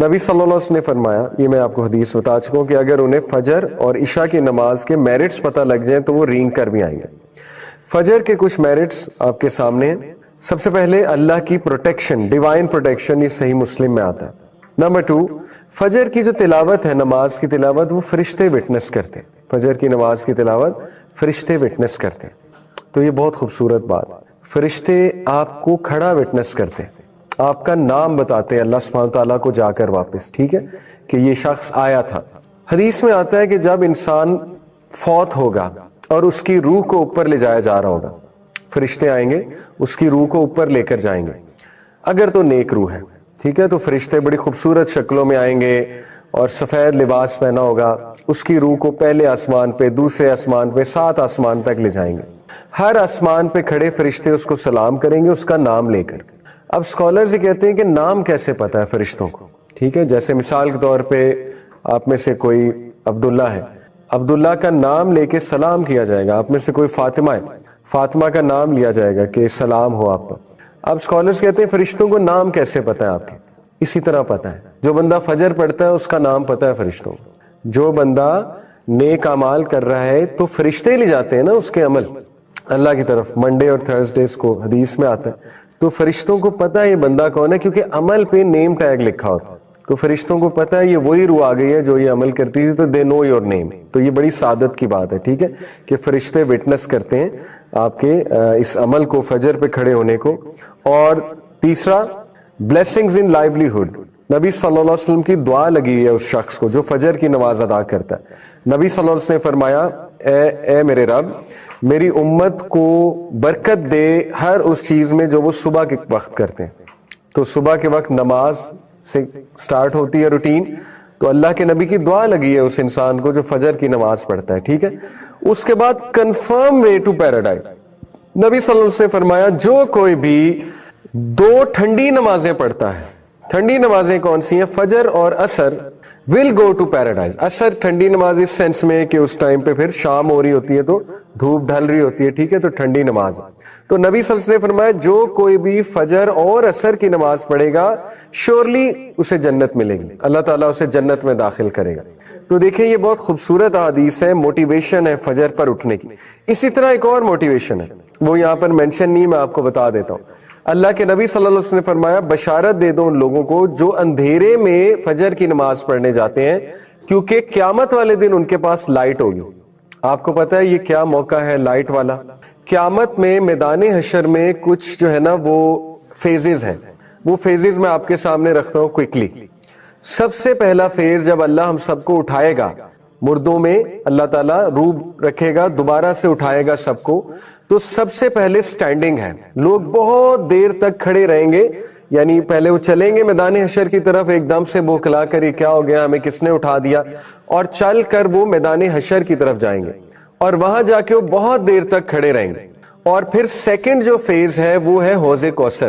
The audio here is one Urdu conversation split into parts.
نبی صلی اللہ علیہ وسلم نے فرمایا، یہ میں آپ کو حدیث بتا چکا ہوں، کہ اگر انہیں فجر اور عشاء کی نماز کے میرٹس پتہ لگ جائیں تو وہ رینگ کر بھی آئیں گے۔ فجر کے کچھ میرٹس آپ کے سامنے ہیں۔ سب سے پہلے اللہ کی پروٹیکشن، ڈیوائن پروٹیکشن، یہ صحیح مسلم میں آتا ہے۔ نمبر 2، فجر کی جو تلاوت ہے، نماز کی تلاوت، وہ فرشتے وٹنس کرتے ہیں۔ فجر کی نماز کی تلاوت فرشتے وٹنس کرتے ہیں، تو یہ بہت خوبصورت بات۔ فرشتے آپ کو کھڑا وٹنس کرتے ہیں، آپ کا نام بتاتے ہیں اللہ سبحانہ تعالیٰ کو جا کر واپس، ٹھیک ہے، کہ یہ شخص آیا تھا۔ حدیث میں آتا ہے کہ جب انسان فوت ہوگا اور اس کی روح کو اوپر لے جایا جا رہا ہوگا، فرشتے آئیں گے، اس کی روح کو اوپر لے کر جائیں گے۔ اگر تو نیک روح ہے، ٹھیک ہے، تو فرشتے بڑی خوبصورت شکلوں میں آئیں گے اور سفید لباس پہنا ہوگا، اس کی روح کو پہلے آسمان پہ، دوسرے آسمان پہ، 7 آسمان تک لے جائیں گے۔ ہر آسمان پہ کھڑے فرشتے اس کو سلام کریں گے اس کا نام لے کر۔ اب اسکالرز یہ کہتے ہیں کہ نام کیسے پتہ ہے فرشتوں کو، ٹھیک ہے، جیسے مثال کے طور پہ آپ میں سے کوئی عبداللہ ہے، عبداللہ کا نام لے کے سلام کیا جائے گا۔ آپ میں سے کوئی فاطمہ ہے، فاطمہ کا نام لیا جائے گا کہ سلام ہو آپ پر۔ اب اسکالرز کہتے ہیں فرشتوں کو نام کیسے پتہ ہے آپ کے؟ اسی طرح پتہ ہے، جو بندہ فجر پڑھتا ہے اس کا نام پتہ ہے فرشتوں کو۔ جو بندہ نیک اعمال کر رہا ہے تو فرشتے لے جاتے ہیں نا اس کے عمل اللہ کی طرف، منڈے اور تھرسڈیز کو حدیث میں آتا ہے، تو فرشتوں کو پتہ ہے یہ بندہ کون ہے، کیونکہ عمل پہ نیم ٹیگ لکھا ہوتا ہے، تو فرشتوں کو پتہ ہے یہ وہی روح آ گئی ہے جو یہ عمل کرتی تھی، تو دے نو یور نیم۔ تو یہ بڑی سعادت کی بات ہے، ٹھیک ہے، کہ فرشتے وٹنس کرتے ہیں آپ کے اس عمل کو، فجر پہ کھڑے ہونے کو۔ اور تیسرا، بلیسنگز ان لائیولیہڈ، نبی صلی اللہ علیہ وسلم کی دعا لگی ہے اس شخص کو جو فجر کی نماز ادا کرتا ہے۔ نبی صلی اللہ علیہ وسلم نے فرمایا، اے میرے رب، میری امت کو برکت دے ہر اس چیز میں جو وہ صبح کے وقت کرتے ہیں۔ تو صبح کے وقت نماز سے سٹارٹ ہوتی ہے روٹین، تو اللہ کے نبی کی دعا لگی ہے اس انسان کو جو فجر کی نماز پڑھتا ہے، ٹھیک ہے۔ اس کے بعد کنفرم وے ٹو پیراڈائز، نبی صلی اللہ علیہ وسلم نے فرمایا جو کوئی بھی 2 ٹھنڈی نمازیں پڑھتا ہے، ٹھنڈی نمازیں کون سی ہیں؟ فجر اور عصر، ول گو ٹو پیراڈائز۔ عصر ٹھنڈی نماز اس سینس میں کہ اس ٹائم پہ پھر شام ہو رہی ہوتی ہے تو دھوپ ڈھل رہی ہوتی ہے، ٹھیک ہے، تو ٹھنڈی نماز ہے۔ تو نبی صلی اللہ علیہ وسلم نے فرمایا جو کوئی بھی فجر اور عصر کی نماز پڑھے گا شیورلی اسے جنت ملے گی، اللہ تعالیٰ اسے جنت میں داخل کرے گا۔ تو دیکھیں یہ بہت خوبصورت حدیث ہے، موٹیویشن ہے فجر پر اٹھنے کی۔ اسی طرح ایک اور موٹیویشن ہے، وہ یہاں پر مینشن نہیں، میں آپ کو بتا دیتا ہوں۔ اللہ کے نبی صلی اللہ علیہ وسلم نے فرمایا بشارت دے دو ان لوگوں کو جو اندھیرے میں فجر کی نماز پڑھنے جاتے ہیں، کیونکہ قیامت والے دن ان کے پاس لائٹ ہوگی۔ آپ کو پتا ہے یہ کیا موقع ہے لائٹ والا؟ قیامت میں میدان حشر میں کچھ جو ہے نا وہ فیزز ہیں، وہ فیزز میں آپ کے سامنے رکھتا ہوں کوئکلی۔ سب سے پہلا فیز جب اللہ ہم سب کو اٹھائے گا، مردوں میں اللہ تعالیٰ روح رکھے گا، دوبارہ سے اٹھائے گا سب کو، تو سب سے پہلے سٹینڈنگ ہے، لوگ بہت دیر تک کھڑے رہیں گے، یعنی پہلے وہ چلیں گے میدان حشر کی طرف، ایک دم سے بوکھلا کر یہ کیا ہو گیا، ہمیں کس نے اٹھا دیا، اور چل کر وہ میدان حشر کی طرف جائیں گے، اور وہاں جا کے وہ بہت دیر تک کھڑے رہیں گے۔ اور پھر سیکنڈ جو فیز ہے وہ ہے حوض کوثر،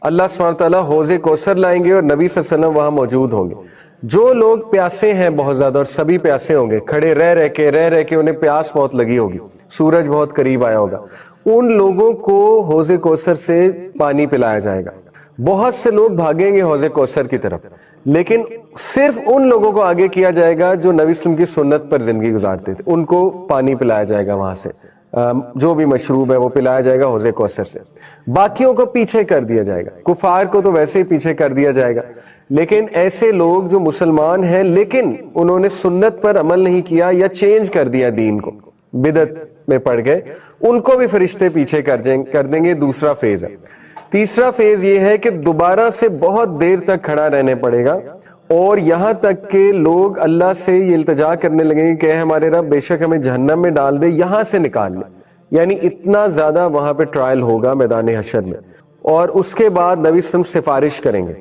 اللہ سبحانہ تعالیٰ حوض کوثر لائیں گے اور نبی صلی اللہ علیہ وسلم وہاں موجود ہوں گے۔ جو لوگ پیاسے ہیں بہت زیادہ، اور سبھی پیاسے ہوں گے، کھڑے رہ کے انہیں پیاس بہت لگی ہوگی، سورج بہت قریب آیا ہوگا، ان لوگوں کو حوض کوثر سے پانی پلایا جائے گا۔ بہت سے لوگ بھاگیں گے حوض کوثر کی طرف، لیکن صرف ان لوگوں کو آگے کیا جائے گا جو نبی صلی اللہ علیہ وسلم کی سنت پر زندگی گزارتے تھے، ان کو پانی پلایا جائے گا وہاں سے، جو بھی مشروب ہے وہ پلایا جائے گا حوض کوثر سے۔ باقیوں کو پیچھے کر دیا جائے گا، کفار کو تو ویسے ہی پیچھے کر دیا جائے گا، لیکن ایسے لوگ جو مسلمان ہیں لیکن انہوں نے سنت پر عمل نہیں کیا یا چینج کر دیا دین کو، بدعت میں پڑ گئے، ان کو بھی فرشتے پیچھے کر دیں گے۔ دوسرا فیز ہے۔ تیسرا فیز یہ ہے کہ دوبارہ سے بہت دیر تک کھڑا رہنے پڑے گا، اور یہاں تک کہ لوگ اللہ سے یہ التجا کرنے لگیں گے کہ اے ہمارے رب بے شک ہمیں جہنم میں ڈال دے، یہاں سے نکال لے، یعنی اتنا زیادہ وہاں پہ ٹرائل ہوگا میدان حشر میں۔ اور اس کے بعد نبی صلی اللہ علیہ وسلم سفارش کریں گے،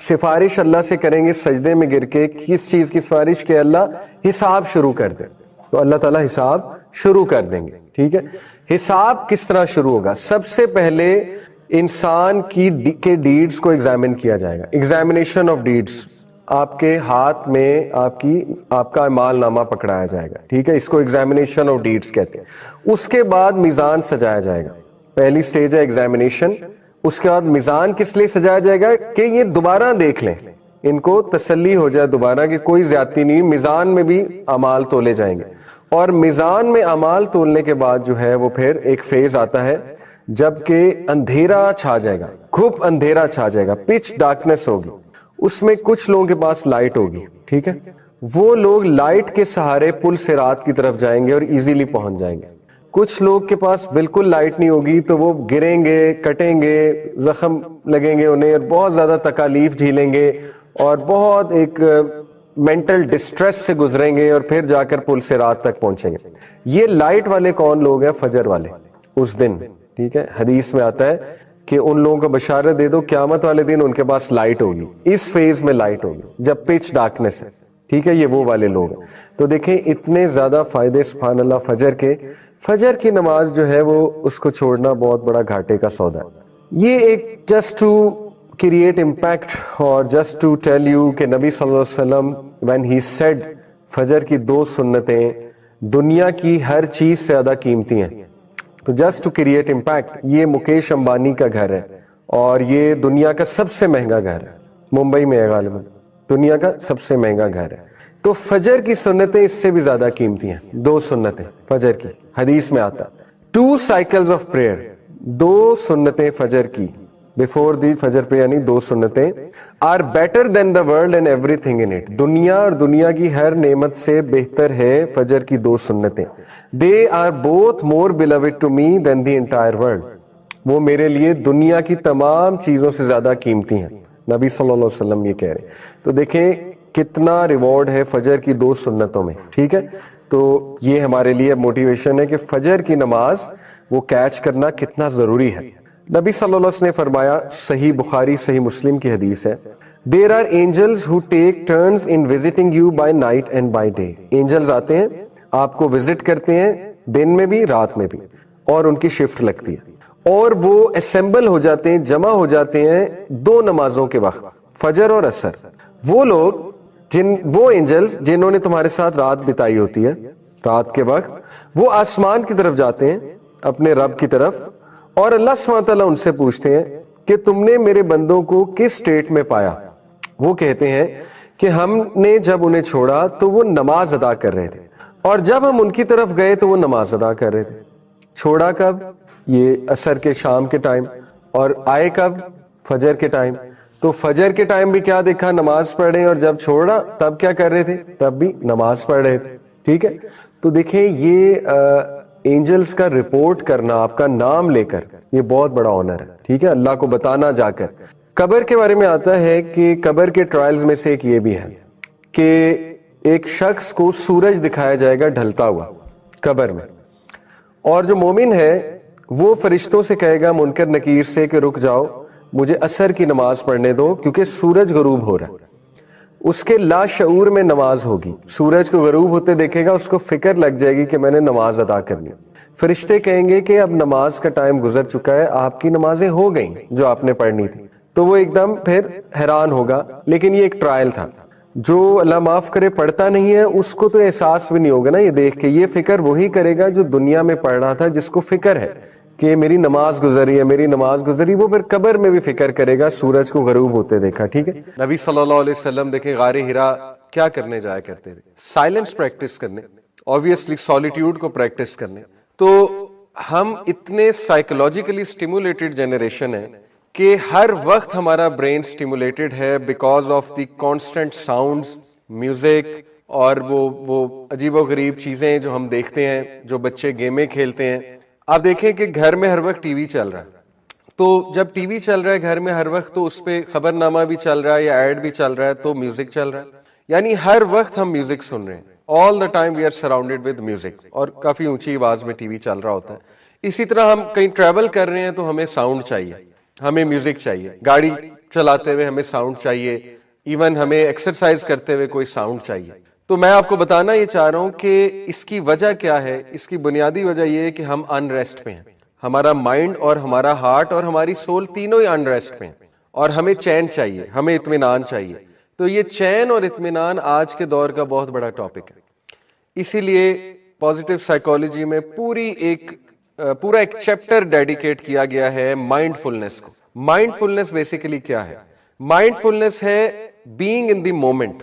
سفارش اللہ سے کریں گے سجدے میں گر کے، کس چیز کی سفارش؟ کہ اللہ حساب شروع کر دے، تو اللہ تعالیٰ حساب شروع کر دیں گے، ٹھیک ہے۔ حساب کس طرح شروع ہوگا؟ سب سے پہلے انسان کے ڈیڈز کو ایگزامن کیا جائے گا، ایگزامینیشن آف ڈیڈز، آپ کے ہاتھ میں آپ کا اعمال نامہ پکڑایا جائے گا، ٹھیک ہے، اس کو ایگزامینیشن آف ڈیڈز کہتے ہیں۔ اس کے بعد میزان سجایا جائے گا، پہلی سٹیج ہے ایگزامینیشن، اس کے بعد میزان کس لیے سجایا جائے گا؟ کہ یہ دوبارہ دیکھ لیں ان کو تسلی ہو جائے دوبارہ کہ کوئی زیادتی نہیں, میزان میں بھی اعمال تولے جائیں گے. اور میزان میں اعمال تولنے کے بعد جو ہے وہ پھر ایک فیز آتا ہے جبکہ اندھیرا چھا جائے گا, گھپ اندھیرا چھا جائے گا, پچ ڈارکنیس ہوگی. اس میں کچھ لوگوں کے پاس لائٹ ہوگی, ٹھیک ہے, وہ لوگ لائٹ کے سہارے پل صراط کی طرف جائیں گے اور ایزیلی پہنچ جائیں گے. کچھ لوگ کے پاس بالکل لائٹ نہیں ہوگی تو وہ گریں گے, کٹیں گے, زخم لگیں گے انہیں, اور بہت زیادہ تکالیف جھیلیں گے اور بہت ایک مینٹل ڈسٹریس سے گزریں گے اور پھر جا کر پل صراط تک پہنچیں گے. یہ لائٹ والے کون لوگ ہیں؟ فجر والے اس دن, ٹھیک ہے. حدیث میں آتا ہے کہ ان لوگوں کو بشارت دے دو قیامت والے دن ان کے پاس لائٹ ہوگی, اس فیز میں لائٹ ہوگی جب پچ ڈارکنیس ہے, ٹھیک ہے. یہ وہ والے لوگ ہیں. تو دیکھیں اتنے زیادہ فائدے سبحان اللہ فجر کے. فجر کی نماز جو ہے وہ اس کو چھوڑنا بہت بڑا گھاٹے کا سودا ہے. یہ ایک جسٹ ٹو کریٹ امپیکٹ اور جسٹ ٹو ٹیل یو کہ نبی صلی اللہ علیہ وسلم when he said فجر کی 2 سنتیں دنیا کی ہر چیز سے زیادہ قیمتی ہیں. تو جسٹ ٹو کریٹ امپیکٹ, یہ مکیش امبانی کا گھر ہے اور یہ دنیا کا سب سے مہنگا گھر ہے, ممبئی میں ہے غالباً, دنیا کا سب سے مہنگا گھر ہے. تو فجر کی سنتیں اس سے بھی زیادہ قیمتی ہیں, 2 سنتیں فجر کی. حدیث میں آتا 2 cycles of prayer, 2 سنتیں فجر کی before دی فجر پہ, یعنی 2 سنتیں are better than the world and everything in it. دنیا اور دنیا کی ہر نعمت سے بہتر ہے فجر کی 2 سنتیں. They are both more beloved to me than the entire world. وہ میرے لیے دنیا کی تمام چیزوں سے زیادہ قیمتی ہیں, نبی صلی اللہ علیہ وسلم یہ کہہ رہے. تو دیکھیں کتنا ریوارڈ ہے فجر کی 2 سنتوں میں, ٹھیک ہے. تو یہ ہمارے لیے موٹیویشن ہے کہ فجر کی نماز وہ کیچ کرنا کتنا ضروری ہے. نبی صلی اللہ علیہ وسلم نے فرمایا, صحیح بخاری صحیح مسلم کی حدیث ہے, There are angels who take turns in visiting you by night and by day. Angels آتے ہیں آپ کو وزٹ کرتے ہیں دن میں بھی رات میں بھی, اور ان کی شفٹ لگتی ہے, اور وہ اسمبل ہو جاتے ہیں, جمع ہو جاتے ہیں 2 نمازوں کے وقت, فجر اور عصر. وہ لوگ وہ اینجلز جنہوں نے تمہارے ساتھ رات بتائی ہوتی ہے, رات کے وقت وہ آسمان کی طرف جاتے ہیں اپنے رب کی طرف, اور اللہ سبحانہ تعالیٰ ان سے پوچھتے ہیں کہ تم نے میرے بندوں کو کس سٹیٹ میں پایا. وہ کہتے ہیں کہ ہم نے جب انہیں چھوڑا تو وہ نماز ادا کر رہے تھے, اور جب ہم ان کی طرف گئے تو وہ نماز ادا کر رہے تھے. چھوڑا کب؟ یہ عصر کے شام کے ٹائم, اور آئے کب؟ فجر کے ٹائم. تو فجر کے ٹائم بھی کیا دیکھا؟ نماز پڑھ رہے ہیں, اور جب چھوڑا تب کیا کر رہے تھے؟ تب بھی نماز پڑھ رہے تھے, ٹھیک ہے. تو دیکھیں یہ اینجلز کا رپورٹ کرنا آپ کا نام لے کر, یہ بہت بڑا آنر ہے, ٹھیک ہے, اللہ کو بتانا جا کر. قبر کے بارے میں آتا ہے کہ قبر کے ٹرائلز میں سے ایک یہ بھی ہے کہ ایک شخص کو سورج دکھایا جائے گا ڈھلتا ہوا قبر میں, اور جو مومن ہے وہ فرشتوں سے کہے گا منکر نکیر سے کہ رک جاؤ, مجھے عصر کی نماز پڑھنے دو کیونکہ سورج غروب ہو رہا ہے. اس کے لا شعور میں نماز ہوگی, سورج کو غروب ہوتے دیکھے گا, اس کو فکر لگ جائے گی کہ میں نے نماز ادا کرنی. فرشتے کہیں گے کہ اب نماز کا ٹائم گزر چکا ہے, آپ کی نمازیں ہو گئیں جو آپ نے پڑھنی تھی. تو وہ ایک دم پھر حیران ہوگا, لیکن یہ ایک ٹرائل تھا. جو اللہ معاف کرے پڑھتا نہیں ہے اس کو تو احساس بھی نہیں ہوگا نا یہ دیکھ کے, یہ فکر وہی کرے گا جو دنیا میں پڑھ رہا تھا, جس کو فکر ہے کہ میری نماز گزری ہے, میری نماز گزری. وہ پھر قبر میں بھی فکر کرے گا سورج کو غروب ہوتے دیکھا, ٹھیک ہے. نبی صلی اللہ علیہ وسلم دیکھیں غار ہرا کیا کرنے جایا کرتے تھے؟ سائلنس پریکٹس کرنے, obviously سولیٹیوڈ کو پریکٹس کرنے. تو ہم اتنے سائیکولوجیکلی سٹیمولیٹڈ جنریشن ہیں کہ ہر وقت ہمارا برین سٹیمولیٹڈ ہے because of the constant sounds, music, اور وہ عجیب و غریب چیزیں جو ہم دیکھتے ہیں, جو بچے گیمیں کھیلتے ہیں. آپ دیکھیں کہ گھر میں ہر وقت ٹی وی چل رہا ہے, تو جب ٹی وی چل رہا ہے گھر میں ہر وقت تو اس پہ خبر نامہ بھی چل رہا ہے یا ایڈ بھی چل رہا ہے, تو میوزک چل رہا ہے, یعنی ہر وقت ہم میوزک سن رہے ہیں. All the time we are surrounded with music, اور کافی اونچی آواز میں ٹی وی چل رہا ہوتا ہے. اسی طرح ہم کہیں ٹریول کر رہے ہیں تو ہمیں ساؤنڈ چاہیے, ہمیں میوزک چاہیے, گاڑی چلاتے ہوئے ہمیں ساؤنڈ چاہیے, ایون ہمیں ایکسرسائز کرتے ہوئے کوئی ساؤنڈ چاہیے. تو میں آپ کو بتانا یہ چاہ رہا ہوں کہ اس کی وجہ کیا ہے. اس کی بنیادی وجہ یہ ہے کہ ہم ان ریسٹ پہ ہیں, ہمارا مائنڈ اور ہمارا ہارٹ اور ہماری سول تینوں ہی ان ریسٹ پہ ہیں, اور ہمیں چین چاہیے, ہمیں اطمینان چاہیے. تو یہ چین اور اطمینان آج کے دور کا بہت بڑا ٹاپک ہے. اسی لیے پازیٹیو سائیکالوجی میں پورا ایک چیپٹر ڈیڈیکیٹ کیا گیا ہے مائنڈ فلنس کو. مائنڈ فلنس بیسیکلی کیا ہے؟ مائنڈ فلنس ہے being in the moment,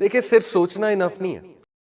دیکھیں صرف سوچنا انف نہیں ہے،